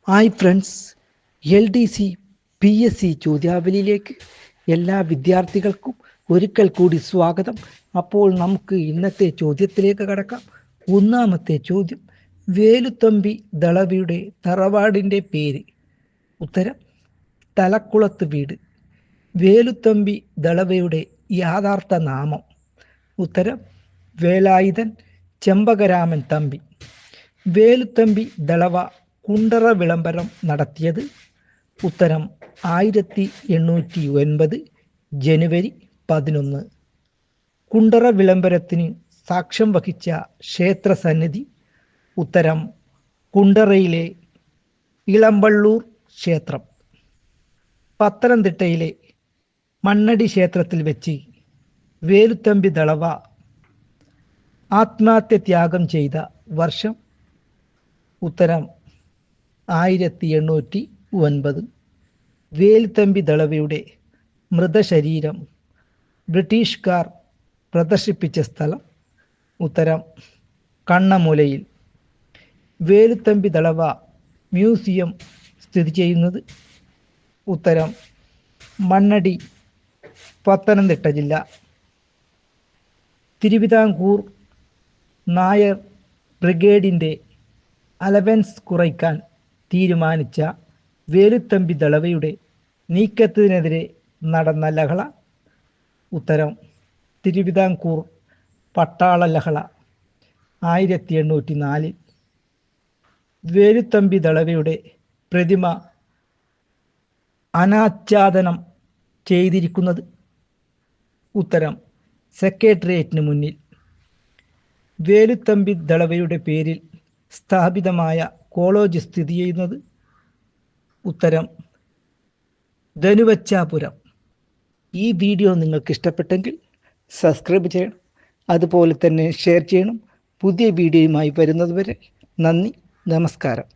Hi friends, LDC PSC ചോദ്യാവലിയിലേക്ക് എല്ലാ വിദ്യാർത്ഥികൾക്കും ഒരിക്കൽ കൂടി സ്വാഗതം. അപ്പോൾ നമുക്ക് ഇന്നത്തെ ചോദ്യത്തിലേക്ക് കടക്കാം. ഒന്നാമത്തെ ചോദ്യം, വേലുത്തമ്പി ദളവയുടെ തറവാടിൻ്റെ പേര്? ഉത്തരം തലക്കുളത്ത് വീട്. വേലുത്തമ്പി ദളവയുടെ യഥാർത്ഥ നാമം? ഉത്തരം വേലായുധൻ ചെമ്പകരാമൻ തമ്പി. വേലുത്തമ്പി ദളവ കുണ്ടറ വിളംബരം നടത്തിയത്? ഉത്തരം 1809 ജനുവരി 11. കുണ്ടറ വിളംബരത്തിന് സാക്ഷ്യം വഹിച്ച ക്ഷേത്രസന്നിധി? ഉത്തരം കുണ്ടറയിലെ ഇളമ്പള്ളൂർ ക്ഷേത്രം. പത്തനംതിട്ടയിലെ മണ്ണടി ക്ഷേത്രത്തിൽ വെച്ച് വേലുത്തമ്പി ദളവ ആത്മഹത്യ ത്യാഗം ചെയ്ത വർഷം? ഉത്തരം 1809. വേലുത്തമ്പി ദളവയുടെ മൃതശരീരം ബ്രിട്ടീഷുകാർ പ്രദർശിപ്പിച്ച സ്ഥലം? ഉത്തരം കണ്ണമൂലയിൽ. വേലുത്തമ്പി ദളവ മ്യൂസിയം സ്ഥിതി ചെയ്യുന്നത്? ഉത്തരം മണ്ണടി, പത്തനംതിട്ട ജില്ല. തിരുവിതാംകൂർ നായർ ബ്രിഗേഡിൻ്റെ അലവൻസ് കുറയ്ക്കാൻ തീരുമാനിച്ച വേലുത്തമ്പി ദളവയുടെ നീക്കത്തിനെതിരെ നടന്ന ലഹള? ഉത്തരം തിരുവിതാംകൂർ പട്ടാള ലഹള 1804. വേലുത്തമ്പി ദളവയുടെ പ്രതിമ അനാച്ഛാദനം ചെയ്തിരിക്കുന്നത്? ഉത്തരം സെക്രട്ടേറിയറ്റിന് മുന്നിൽ. വേലുത്തമ്പി ദളവയുടെ പേരിൽ സ്ഥാപിതമായ കോളേജ് സ്ഥിതി ചെയ്യുന്നത്? ഉത്തരം ധനുവച്ചാപുരം. ഈ വീഡിയോ നിങ്ങൾക്ക് ഇഷ്ടപ്പെട്ടെങ്കിൽ സബ്സ്ക്രൈബ് ചെയ്യണം, അതുപോലെ തന്നെ ഷെയർ ചെയ്യണം. പുതിയ വീഡിയോയുമായി വരുന്നതുവരെ നന്ദി, നമസ്കാരം.